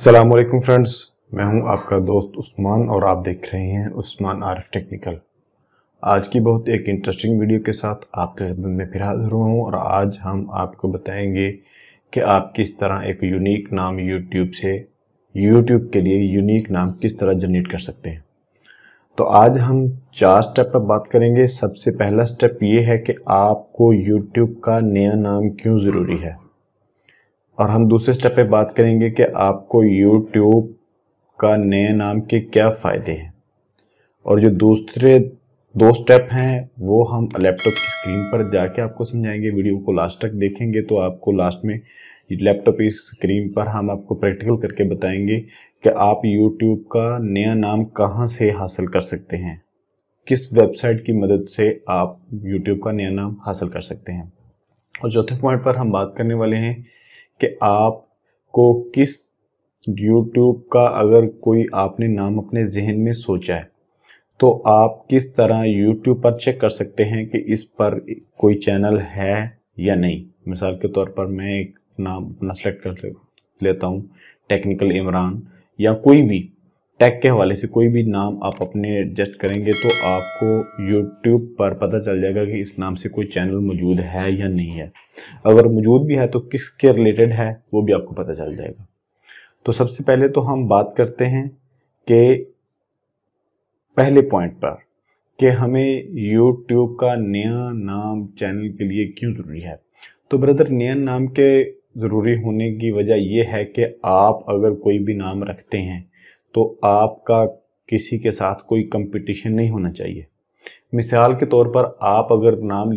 अस्सलामुअलैकुम फ्रेंड्स, मैं हूं आपका दोस्त उस्मान और आप देख रहे हैं उस्मान आरिफ टेक्निकल। आज की बहुत एक इंटरेस्टिंग वीडियो के साथ आपके खिदमत में फिर हाजिर हुआ हूं और आज हम आपको बताएंगे कि आप किस तरह एक यूनिक नाम यूट्यूब के लिए यूनिक नाम किस तरह जनरेट कर सकते हैं। तो आज हम 4 स्टेप पर बात करेंगे। सबसे पहला स्टेप ये है कि आपको यूट्यूब का नया नाम क्यों ज़रूरी है, और हम दूसरे स्टेप पे बात करेंगे कि आपको यूट्यूब का नए नाम के क्या फ़ायदे हैं। और जो दूसरे 2 स्टेप हैं वो हम लैपटॉप की स्क्रीन पर जाके आपको समझाएंगे। वीडियो को लास्ट तक देखेंगे तो आपको लास्ट में लैपटॉप की स्क्रीन पर हम आपको प्रैक्टिकल करके बताएंगे कि आप यूट्यूब का नया नाम कहाँ से हासिल कर सकते हैं, किस वेबसाइट की मदद से आप यूट्यूब का नया नाम हासिल कर सकते हैं। और चौथे पॉइंट पर हम बात करने वाले हैं कि आपको किस यूट्यूब का अगर कोई आपने नाम अपने जहन में सोचा है तो आप किस तरह यूट्यूब पर चेक कर सकते हैं कि इस पर कोई चैनल है या नहीं। मिसाल के तौर पर मैं एक नाम अपना सेलेक्ट कर लेता हूँ, टेक्निकल इमरान, या कोई भी टेक के हवाले से कोई भी नाम आप अपने एडजस्ट करेंगे तो आपको यूट्यूब पर पता चल जाएगा कि इस नाम से कोई चैनल मौजूद है या नहीं है। अगर मौजूद भी है तो किसके रिलेटेड है वो भी आपको पता चल जाएगा। तो सबसे पहले तो हम बात करते हैं कि पहले पॉइंट पर कि हमें यूट्यूब का नया नाम चैनल के लिए क्यों ज़रूरी है। तो ब्रदर, नया नाम के ज़रूरी होने की वजह यह है कि आप अगर कोई भी नाम रखते हैं तो आपका किसी के साथ कोई कंपटीशन नहीं होना चाहिए। मिसाल के तौर पर आप अगर नाम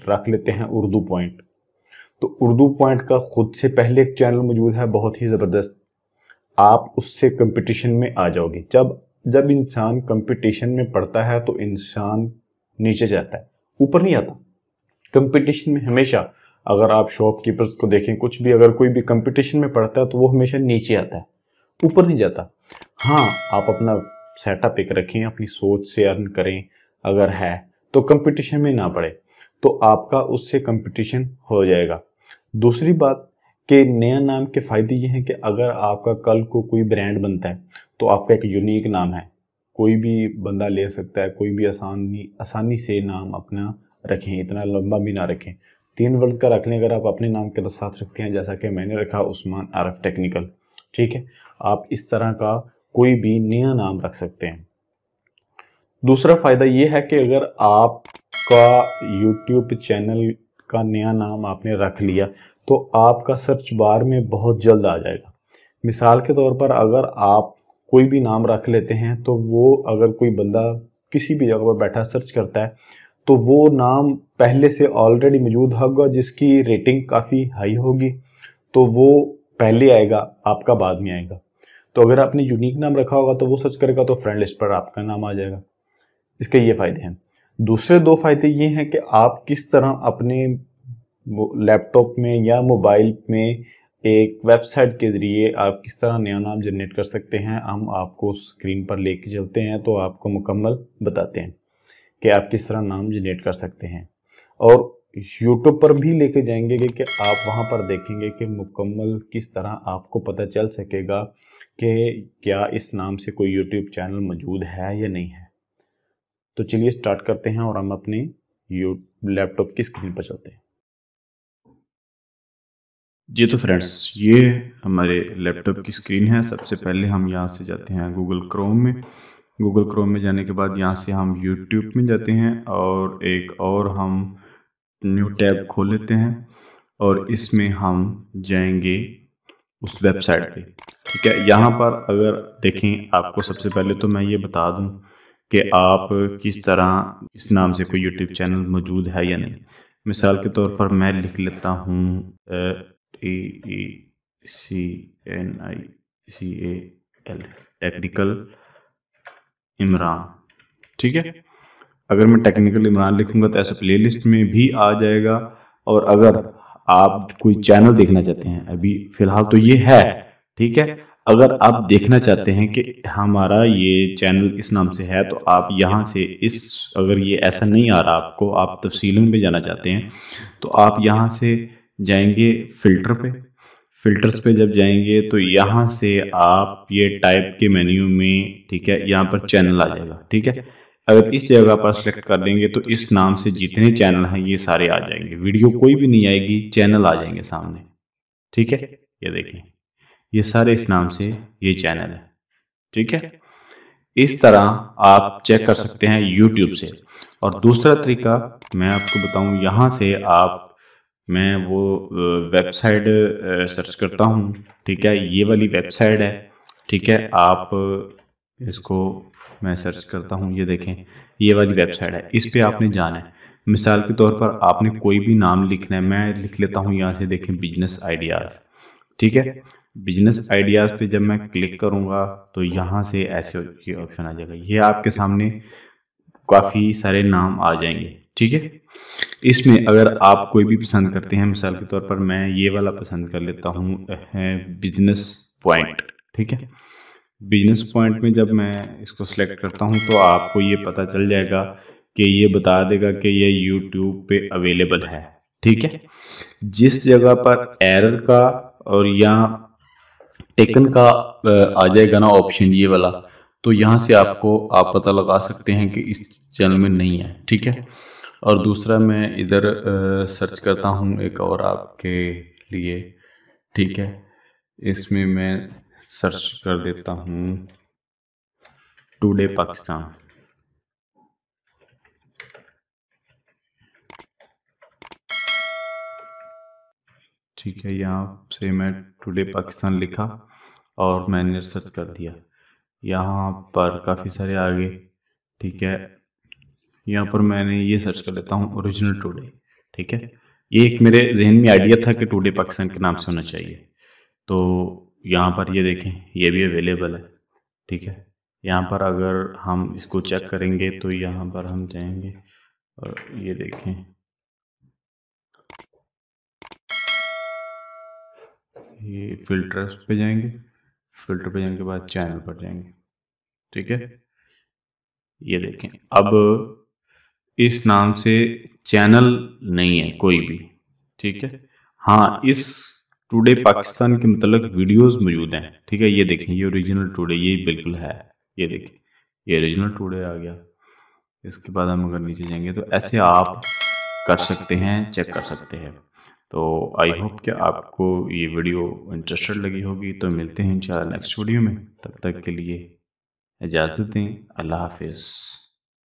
रख लेते हैं उर्दू पॉइंट, तो उर्दू पॉइंट का खुद से पहले एक चैनल मौजूद है बहुत ही ज़बरदस्त, आप उससे कंपटीशन में आ जाओगे। जब इंसान कंपटीशन में पड़ता है तो इंसान नीचे जाता है, ऊपर नहीं आता। कंपटीशन में हमेशा, अगर आप शॉपकीपर्स को देखें, कुछ भी अगर कोई भी कंपटीशन में पड़ता है तो वो हमेशा नीचे आता है, ऊपर नहीं जाता। हाँ, आप अपना सेटअप एक रखें, अपनी सोच से अर्न करें, अगर है तो कंपटीशन में ना पड़े तो आपका उससे कंपटीशन हो जाएगा। दूसरी बात कि नया नाम के फ़ायदे ये हैं कि अगर आपका कल को कोई ब्रांड बनता है तो आपका एक यूनिक नाम है, कोई भी बंदा ले सकता है, कोई भी आसानी से नाम अपना रखें, इतना लंबा भी ना रखें। 3 वर्ड्स का रख लें अगर आप अपने नाम के साथ रखते हैं, जैसा कि मैंने रखा उस्मान आरिफ टेक्निकल, ठीक है। आप इस तरह का कोई भी नया नाम रख सकते हैं। दूसरा फ़ायदा ये है कि अगर आपका यूट्यूब चैनल का नया नाम आपने रख लिया तो आपका सर्च बार में बहुत जल्द आ जाएगा। मिसाल के तौर पर अगर आप कोई भी नाम रख लेते हैं तो वो अगर कोई बंदा किसी भी जगह पर बैठा सर्च करता है तो वो नाम पहले से ऑलरेडी मौजूद होगा जिसकी रेटिंग काफ़ी हाई होगी, तो वो पहले आएगा, आपका बाद में आएगा। तो अगर आपने यूनिक नाम रखा होगा तो वो सर्च करेगा तो फ्रेंड लिस्ट पर आपका नाम आ जाएगा। इसके ये फ़ायदे हैं। दूसरे 2 फ़ायदे ये हैं कि आप किस तरह अपने लैपटॉप में या मोबाइल में एक वेबसाइट के ज़रिए आप किस तरह नया नाम जनरेट कर सकते हैं। हम आपको स्क्रीन पर लेके चलते हैं तो आपको मुकम्मल बताते हैं कि आप किस तरह नाम जनरेट कर सकते हैं, और यूट्यूब पर भी लेके जाएंगे कि आप वहां पर देखेंगे कि मुकम्मल किस तरह आपको पता चल सकेगा कि क्या इस नाम से कोई यूट्यूब चैनल मौजूद है या नहीं है। तो चलिए स्टार्ट करते हैं और हम अपने लैपटॉप की स्क्रीन पर चलते हैं। जी तो फ्रेंड्स, ये हमारे लैपटॉप की स्क्रीन है। सबसे पहले हम यहाँ से जाते हैं गूगल क्रोम में। गूगल क्रोम में जाने के बाद यहाँ से हम यूट्यूब में जाते हैं और एक और हम न्यू टैब खोल लेते हैं और इसमें हम जाएंगे उस वेबसाइट पे, ठीक है। यहाँ पर अगर देखें, आपको सबसे पहले तो मैं ये बता दूँ कि आप किस तरह इस नाम से कोई यूट्यूब चैनल मौजूद है या नहीं। मिसाल के तौर पर मैं लिख लेता हूँ TECNICAL टेक्निकल इमरान, ठीक है। अगर मैं टेक्निकल इमरान लिखूंगा तो ऐसा प्लेलिस्ट में भी आ जाएगा। और अगर आप कोई चैनल देखना चाहते हैं, अभी फिलहाल तो ये है, ठीक है, अगर आप देखना चाहते हैं कि हमारा ये चैनल इस नाम से है तो आप यहाँ से अगर ये ऐसा नहीं आ रहा आपको, आप तफसीलों में जाना चाहते हैं तो आप यहाँ से जाएंगे फ़िल्टर पे। फिल्टर्स पे जब जाएंगे तो यहाँ से आप ये टाइप के मेन्यू में, ठीक है, यहाँ पर चैनल आ जाएगा। ठीक है, अगर इस जगह पर सेलेक्ट कर देंगे तो इस नाम से जितने चैनल हैं ये सारे आ जाएंगे, वीडियो कोई भी नहीं आएगी, चैनल आ जाएंगे सामने। ठीक है, ये देखें, ये सारे इस नाम से ये चैनल है। ठीक है, इस तरह आप चेक कर सकते हैं YouTube से। और दूसरा तरीका मैं आपको बताऊं, यहाँ से आप, मैं वो वेबसाइट सर्च करता हूँ। ठीक है, ये वाली वेबसाइट है। ठीक है, आप इसको, मैं सर्च करता हूँ, ये देखें ये वाली वेबसाइट है, इस पे आपने जाना है। मिसाल के तौर पर आपने कोई भी नाम लिखना है, मैं लिख लेता हूँ यहाँ से, देखें बिजनेस आइडियाज़। ठीक है, बिजनेस आइडियाज़ पे जब मैं क्लिक करूँगा तो यहाँ से ऐसे ये ऑप्शन आ जाएगा, ये आपके सामने काफ़ी सारे नाम आ जाएंगे। ठीक है, इसमें अगर आप कोई भी पसंद करते हैं, मिसाल के तौर पर मैं ये वाला पसंद कर लेता हूँ, बिजनेस पॉइंट। ठीक है, बिजनेस पॉइंट में जब मैं इसको सिलेक्ट करता हूँ तो आपको ये पता चल जाएगा कि ये बता देगा कि ये YouTube पे अवेलेबल है। ठीक है, जिस जगह पर एरर का और या टेकन का आ जाएगा ना ऑप्शन ये वाला, तो यहाँ से आपको आप पता लगा सकते हैं कि इस चैनल में नहीं है। ठीक है, और दूसरा मैं इधर सर्च करता हूँ एक और आपके लिए। ठीक है, इसमें मैं सर्च कर देता हूँ टुडे पाकिस्तान। ठीक है, यहाँ से मैं टुडे पाकिस्तान लिखा और मैंने सर्च कर दिया, यहाँ पर काफ़ी सारे आ गए। ठीक है, यहाँ पर मैंने ये सर्च कर लेता हूँ ओरिजिनल टुडे। ठीक है, ये एक मेरे जहन में आइडिया था कि टुडे पाकिस्तान के नाम से होना चाहिए, तो यहाँ पर ये देखें ये भी अवेलेबल है। ठीक है, यहाँ पर अगर हम इसको चेक करेंगे तो यहाँ पर हम जाएंगे और ये देखें, ये फिल्टर्स पे जाएंगे, फिल्टर पे जाने के बाद चैनल पर जाएंगे। ठीक है, ये देखें अब इस नाम से चैनल नहीं है कोई भी। ठीक है, हाँ, इस टुडे पाकिस्तान के मतलब वीडियोस मौजूद हैं। ठीक है, ये देखें ये ओरिजिनल टुडे, ये बिल्कुल है, ये देखें ये ओरिजिनल टुडे आ गया। इसके बाद हम अगर नीचे जाएंगे तो ऐसे आप कर सकते हैं, चेक कर सकते हैं। तो आई होप कि आपको ये वीडियो इंटरेस्टेड लगी होगी। तो मिलते हैं इंशाल्लाह नेक्स्ट वीडियो में, तब तक के लिए इजाज़त दें, अल्लाह हाफिज़।